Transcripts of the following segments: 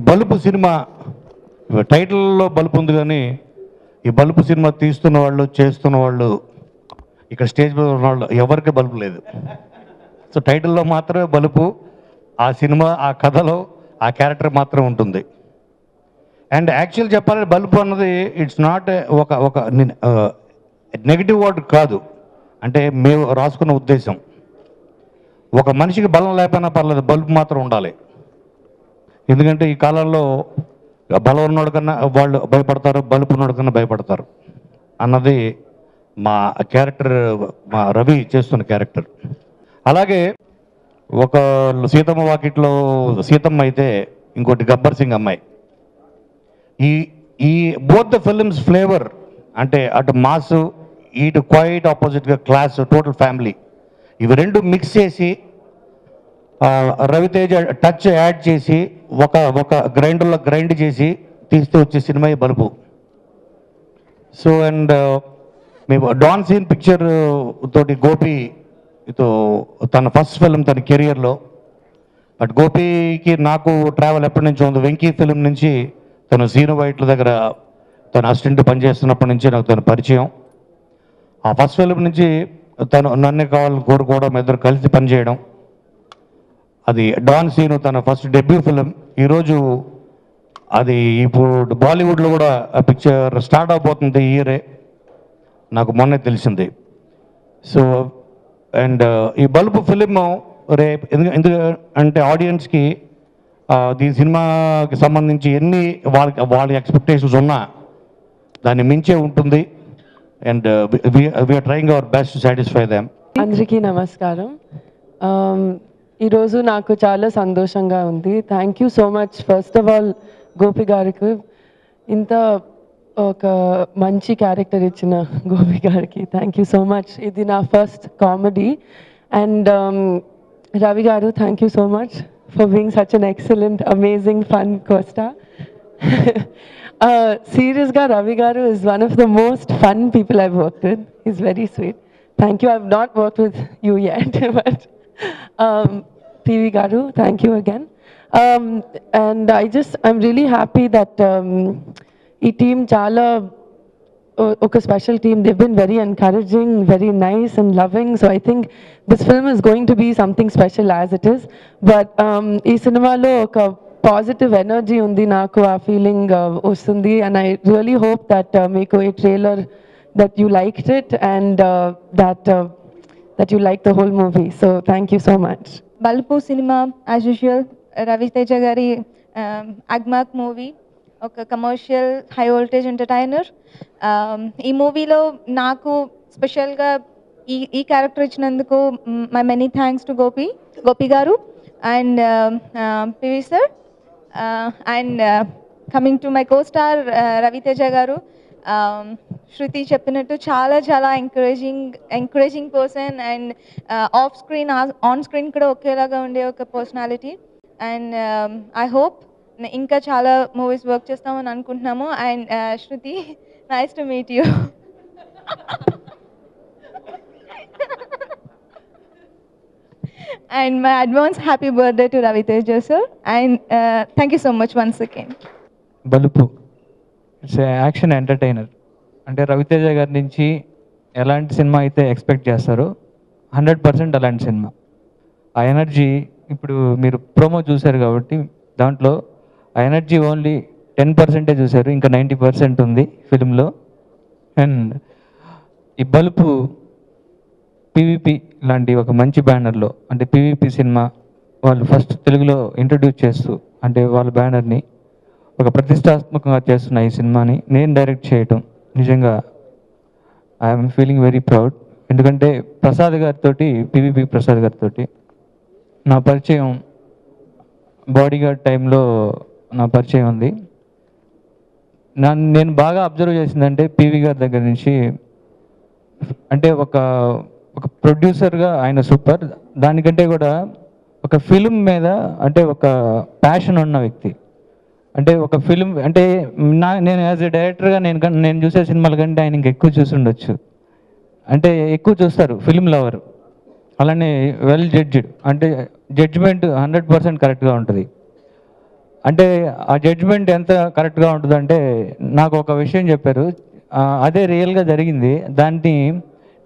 బలుపు సినిమా టైటిల్లో బలుపు ఉంది, కానీ ఈ బలుపు సినిమా తీస్తున్న వాళ్ళు, చేస్తున్న వాళ్ళు, ఇక్కడ స్టేజ్ మీద ఉన్న వాళ్ళు ఎవరికి బలుపు లేదు. సో టైటిల్లో మాత్రమే బలుపు, ఆ సినిమా, ఆ కథలో ఆ క్యారెక్టర్ మాత్రం ఉంటుంది. అండ్ యాక్చువల్ చెప్పాలంటే బలుపు అన్నది ఇట్స్ నాట్ ఒక నెగిటివ్ వర్డ్ కాదు, అంటే మేము రాసుకున్న ఉద్దేశం. ఒక మనిషికి బలం లేకపోయినా పర్లేదు, బలుపు మాత్రం ఉండాలి. ఎందుకంటే ఈ కాలంలో బలం ఉన్నోడు కన్నా వాళ్ళు భయపడతారు, బలుపు ఉన్నోడు కన్నా భయపడతారు అన్నది మా క్యారెక్టర్, మా రవి చేస్తున్న క్యారెక్టర్. అలాగే ఒక సీతమ్మ వాకిట్లో సీతమ్మ అయితే ఇంకోటి గబ్బర్ సింగ్ అమ్మాయి. ఈ ఈ బోత్ ద ఫిల్మ్స్ ఫ్లేవర్, అంటే అటు మాస్, ఇటు క్వైట్ ఆపోజిట్గా క్లాస్, టోటల్ ఫ్యామిలీ, ఇవి రెండు మిక్స్ చేసి రవితేజ టచ్ యాడ్ చేసి ఒక గ్రైండర్లో గ్రైండ్ చేసి తీస్తూ వచ్చే సినిమా ఈ బలుపు. సో అండ్ మేము డాన్ సీన్ పిక్చర్ తోటి గోపితో తన ఫస్ట్ ఫిల్మ్ తన కెరియర్లో. బట్ గోపికి నాకు ట్రావెల్ ఎప్పటి నుంచో ఉంది. వెంకీ ఫిల్మ్ నుంచి తను సీను వైట్ల దగ్గర తను అసిస్టెంట్ పనిచేస్తున్నప్పటి నుంచి నాకు తను పరిచయం. ఆ ఫస్ట్ ఫిల్మ్ నుంచి తను నన్నే కావాలని కోరుకోవడం, ఇద్దరు కలిసి పనిచేయడం. అది డాన్ సీను తన ఫస్ట్ డెబ్యూ ఫిలిం. ఈరోజు అది ఇప్పుడు బాలీవుడ్లో కూడా ఆ పిక్చర్ స్టార్ట్ అవబోతుంది ఈ ఇయరే, నాకు మొన్నే తెలిసింది. సో అండ్ ఈ బల్బు ఫిలిం రేపు ఎందుకంటే ఆడియన్స్కి ఈ సినిమాకి సంబంధించి ఎన్ని వాళ్ళ ఎక్స్పెక్టేషన్స్ ఉన్నా దాన్ని మించే ఉంటుంది. And we are trying our best to satisfy them. అందరికీ నమస్కారం. ఈరోజు నాకు చాలా సంతోషంగా ఉంది. Thank you so much first of all Gopi గారికి, ఇంత ఒక మంచి క్యారెక్టర్ ఇచ్చిన గోపి గారికి థ్యాంక్ యూ సో మచ్. ఇది నా first comedy. And Ravi garu, thank you so much for being such an excellent amazing fun costar. సీరియస్గా రవి గారు is one of the most fun people I've worked with. He's very sweet. Thank you. I've not worked with you yet, but PV Garu, thank you again. And I'm really happy that ee team chala oka special team. They've been very encouraging, very nice and loving. So I think this film is going to be something special as it is. But ee cinema lo oka positive energy ఉంది, నాకు ఆ feeling వస్తుంది. And I really hope that మీకు ఈ trailer that you liked it and that you like the whole movie. So thank you so much. బల్పు cinema as usual Raviteja గారి అగ్మాక్ movie, ఒక కమర్షియల్ హై వోల్టేజ్ ఎంటర్టైనర్. ఈ మూవీలో నాకు స్పెషల్గా ఈ క్యారెక్టర్ ఇచ్చినందుకు my many thanks to Gopi గారు and PV sir. And coming to my co-star Raviteja garu, Shruti cheppinattu చాలా encouraging person and off screen on screen kuda okelaga unde oka personality. And I hope ఇంకా చాలా movies work చేస్తామని అనుకుంటున్నాము. And Shruti, nice to meet you. And my advance happy birthday to Raviteja sir. And thank you so much once again. బలుపు it's action entertainer. అంటే రవితేజ గారి నుంచి ఎలాంటి cinema అయితే ఎక్స్పెక్ట్ చేస్తారో 100% అలాంటి సినిమా. ఆ ఎనర్జీ ఇప్పుడు మీరు ప్రోమో చూశారు కాబట్టి దాంట్లో ఆ ఎనర్జీ ఓన్లీ 10% చూశారు, ఇంకా 90% ఉంది ఫిలింలో. అండ్ ఈ బలుపు పీవీపీ లాంటి ఒక మంచి బ్యానర్లో, అంటే పీవీపీ సినిమా వాళ్ళు ఫస్ట్ తెలుగులో ఇంట్రడ్యూస్ చేస్తూ, అంటే వాళ్ళ బ్యానర్ని ఒక ప్రతిష్టాత్మకంగా చేస్తున్న ఈ సినిమాని నేను డైరెక్ట్ చేయటం నిజంగా ఐఎమ్ ఫీలింగ్ వెరీ ప్రౌడ్. ఎందుకంటే ప్రసాద్ గారితో, పీవీపీ ప్రసాద్ గారితో నా పరిచయం బాడీగార్డ్ టైంలో నా పరిచయం ఉంది. నేను బాగా అబ్జర్వ్ చేసిందంటే పీవీ గారి దగ్గర నుంచి, అంటే ఒక ప్రొడ్యూసర్గా ఆయన సూపర్, దానికంటే కూడా ఒక ఫిలిం మీద అంటే ఒక ప్యాషన్ ఉన్న వ్యక్తి. అంటే ఒక ఫిలిం అంటే నేను యాజ్ ఎ డైరెక్టర్గా నేను చూసే సినిమాల కంటే ఆయన ఇంకా ఎక్కువ చూసి ఉండొచ్చు, అంటే ఎక్కువ చూస్తారు ఫిలిం లవర్. అలానే వెల్ జడ్జ్డ్, అంటే జడ్జ్మెంట్ 100% కరెక్ట్గా ఉంటుంది. అంటే ఆ జడ్జ్మెంట్ ఎంత కరెక్ట్గా ఉంటుందంటే నాకు ఒక విషయం చెప్పారు, అదే రియల్గా జరిగింది. దాన్ని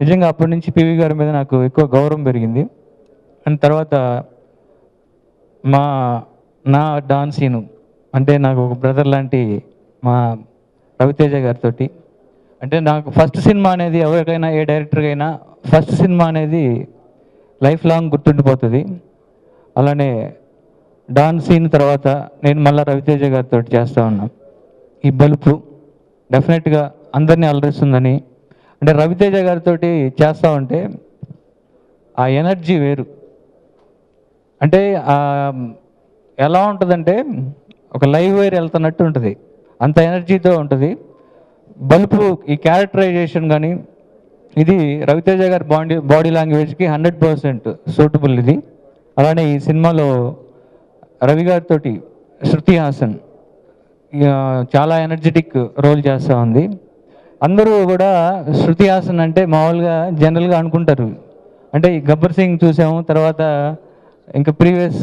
నిజంగా అప్పటి నుంచి పివి గారి మీద నాకు ఎక్కువ గౌరవం పెరిగింది. అండ్ తర్వాత నా డాన్ సీను అంటే నాకు ఒక బ్రదర్ లాంటి మా రవితేజ గారితో, అంటే నాకు ఫస్ట్ సినిమా అనేది ఎవరికైనా ఏ డైరెక్టర్కైనా ఫస్ట్ సినిమా అనేది లైఫ్ లాంగ్ గుర్తుండిపోతుంది. అలానే డాన్ సీన్ తర్వాత నేను మళ్ళీ రవితేజ గారితో చేస్తూ ఉన్నాం. ఈ బలుపు డెఫినెట్గా అందరినీ అలరిస్తుందని, అంటే రవితేజ గారితో చేస్తూ ఉంటే ఆ ఎనర్జీ వేరు. అంటే ఎలా ఉంటుందంటే ఒక లైవ్ వైర్ వెళ్తున్నట్టు ఉంటుంది, అంత ఎనర్జీతో ఉంటుంది. బలుపు ఈ క్యారెక్టరైజేషన్ కానీ ఇది రవితేజ గారి బాడీ లాంగ్వేజ్కి 100% సూటబుల్ ఇది. అలానే ఈ సినిమాలో రవి గారితో శృతి హాసన్ చాలా ఎనర్జెటిక్ రోల్ చేస్తూ ఉంది. అందరూ కూడా శృతి హాసన్ అంటే మామూలుగా జనరల్గా అనుకుంటారు, అంటే ఈ గబ్బర్ సింగ్ చూసాము, తర్వాత ఇంకా ప్రీవియస్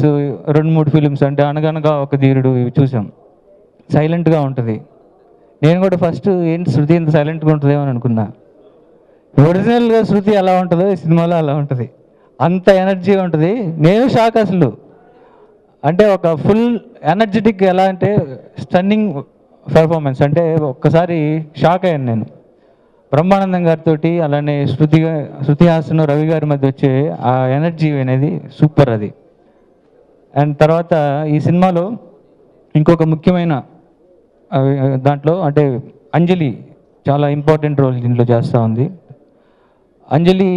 2-3 ఫిలిమ్స్ అంటే అనగనగా ఒక ధీరుడు ఇవి చూసాం, సైలెంట్గా ఉంటుంది. నేను కూడా ఫస్ట్ ఏంటి శృతి ఇంత సైలెంట్గా ఉంటుందేమో అని అనుకున్నా. ఒరిజినల్గా శృతి ఎలా ఉంటుందో ఈ సినిమాలో అలా ఉంటుంది, అంత ఎనర్జీ ఉంటుంది. నేను షాక్ అసలు, అంటే ఒక ఫుల్ ఎనర్జెటిక్, ఎలా అంటే స్టన్నింగ్ పెర్ఫార్మెన్స్, అంటే ఒక్కసారి షాక్ అయ్యాను నేను. బ్రహ్మానందం గారితో అలానే శృతి హాసన్ రవి గారి మధ్య వచ్చే ఆ ఎనర్జీ అనేది సూపర్ అది. అండ్ తర్వాత ఈ సినిమాలో ఇంకొక ముఖ్యమైన దాంట్లో అంటే అంజలి చాలా ఇంపార్టెంట్ రోల్ దీంట్లో చేస్తూ ఉంది. అంజలి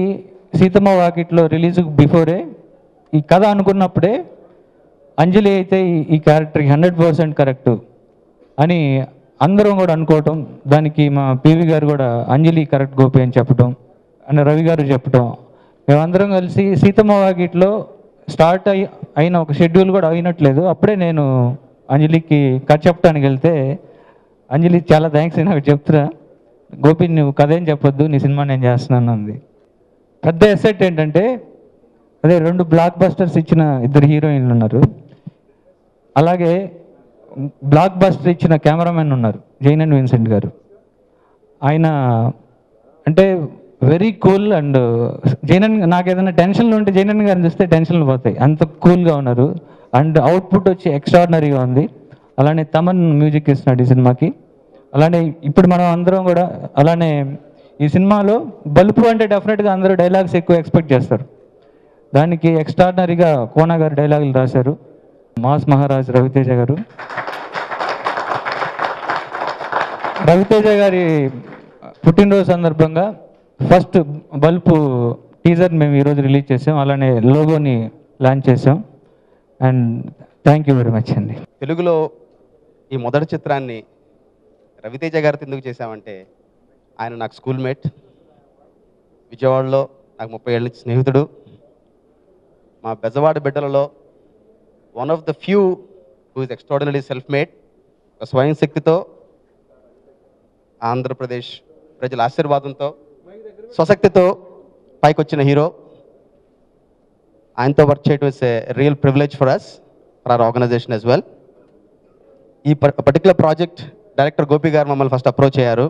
సీతమ్మ వాకిట్లో రిలీజ్కి బిఫోరే ఈ కథ అనుకున్నప్పుడే అంజలి అయితే ఈ క్యారెక్టర్కి 100% కరెక్ట్ అని అందరం కూడా అనుకోవటం, దానికి మా పివి గారు కూడా అంజలి కరెక్ట్ గోపి అని చెప్పటం, అని రవి గారు చెప్పటం, మేమందరం కలిసి సీతమ్మ వాకిట్లో స్టార్ట్ అయిన ఒక షెడ్యూల్ కూడా అయినట్లేదు, అప్పుడే నేను అంజలికి కథ చెప్పడానికి వెళ్తే అంజలి చాలా థ్యాంక్స్ నాకు చెప్తున్నా, గోపి నువ్వు కథ ఏం చెప్పొద్దు, నీ సినిమా నేను చేస్తున్నాను అంది. పెద్ద ఎసెట్ ఏంటంటే అదే 2 బ్లాక్ బస్టర్స్ ఇచ్చిన 2 హీరోయిన్లు ఉన్నారు, అలాగే బ్లాక్ బస్టర్ ఇచ్చిన కెమెరామెన్ ఉన్నారు జైనన్ విన్సెంట్ గారు. ఆయన అంటే వెరీ కూల్. అండ్ జైనన్ నాకు ఏదైనా టెన్షన్లు ఉంటే జైనన్ గారిని చూస్తే టెన్షన్లు పోతాయి, అంత కూల్గా ఉన్నారు. అండ్ అవుట్పుట్ వచ్చి ఎక్స్ట్రాడినరీగా ఉంది. అలానే తమన్ మ్యూజిక్ ఇస్తున్నాడు ఈ సినిమాకి. అలానే ఇప్పుడు మనం అందరం కూడా అలానే ఈ సినిమాలో బలుపు అంటే డెఫినెట్గా అందరూ డైలాగ్స్ ఎక్కువ ఎక్స్పెక్ట్ చేస్తారు, దానికి ఎక్స్ట్రాడినరీగా కోనా గారు డైలాగులు రాశారు. మాస్ మహారాజ్ రవితేజ గారు. రవితేజ గారి పుట్టినరోజు సందర్భంగా ఫస్ట్ బల్బు టీజర్ మేము ఈరోజు రిలీజ్ చేసాం, అలానే లోగోని లాంచ్ చేసాం. And thank you very much అండి. తెలుగులో ఈ మొదటి చిత్రాన్ని రవితేజ గారితో ఎందుకు చేశామంటే, ఆయన నాకు స్కూల్మేట్, విజయవాడలో నాకు 30 ఏళ్ళ నుంచి స్నేహితుడు, మా Bezawada బిడ్డలలో one of the few who is extraordinary self made. స్వయం శక్తితో, ఆంధ్రప్రదేశ్ ప్రజల ఆశీర్వాదంతో, స్వశక్తితో పైకి వచ్చిన హీరో. ఆయనతో వర్క్ చేయడం is a real privilege for us, for our organisation as well. ఈ particular project director Gopi garu మమ్మల్ని ఫస్ట్ అప్రోచ్ అయ్యారు,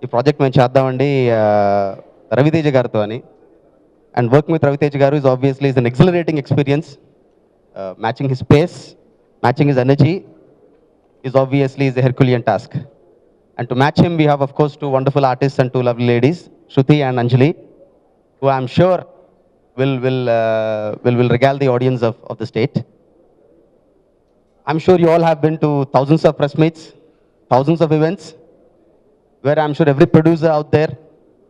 ఈ ప్రాజెక్ట్ మేము చేద్దామండి రవితేజ గారితో అని. అండ్ వర్కింగ్ విత్ రవితేజ గారు is obviously an exhilarating experience. Matching his pace, matching his energy is obviously a Herculean task. And to match him, we have of course 2 wonderful artists and 2 lovely ladies, Shruti and Anjali, who I'm sure will regale the audience of the state. I'm sure you all have been to thousands of press meets, thousands of events, where I'm sure every producer out there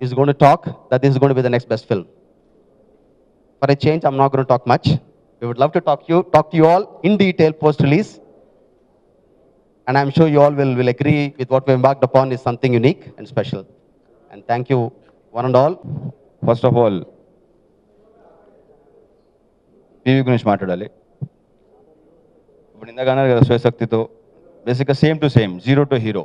is going to talk that this is going to be the next best film. For a change, I'm not going to talk much. We would love to talk to you all in detail post-release. And I'm sure you all will agree with what we embarked upon is something unique and special. And thank you, one and all. First of all TV గురించి మాట్లాడాలి. ఇప్పుడు ఇందాక అన్నారు కదా స్వశక్తితో, బేసిక్గా same to same, zero to hero.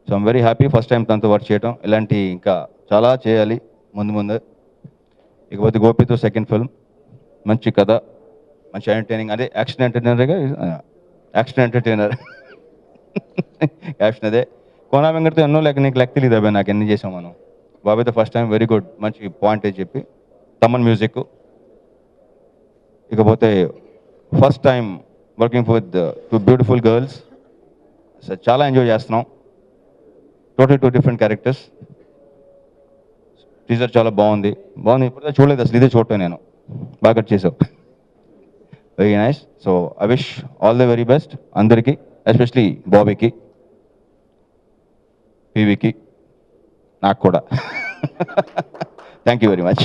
So I'm very happy first time తనతో work చేయడం. ఇలాంటి ఇంకా చాలా చేయాలి ముందు. ఇకపోతే గోపితో సెకండ్ ఫిల్మ్, మంచి కథ, మంచి ఎంటర్టైనింగ్, అదే యాక్షన్ ఎంటర్టైనర్గా, యాక్షన్ ఎంటర్టైనర్ క్యాప్షన్ అదే. కోనా వెంకటతో ఎన్నో నీకు లెక్క తెలియదు అబ్బాయి, నాకు ఎన్ని చేసాం మనం. బాబాయ్తో ఫస్ట్ టైం, వెరీ గుడ్, మంచి పాయింట్ చెప్పి. తమన్ మ్యూజిక్. ఇకపోతే first time working with 2 beautiful girls. చాలా ఎంజాయ్ చేస్తున్నాం. Total 2 different characters. టీజర్ చాలా బాగుంది. ఇప్పుడు చూడలేదు అసలు, ఇదే చూడటం నేను. బాగా కట్ చేసావు, very nice. So I wish all the very best అందరికీ, ఎస్పెషలీ బాబీకి, పీవీకి, నాకు కూడా. Thank you very much.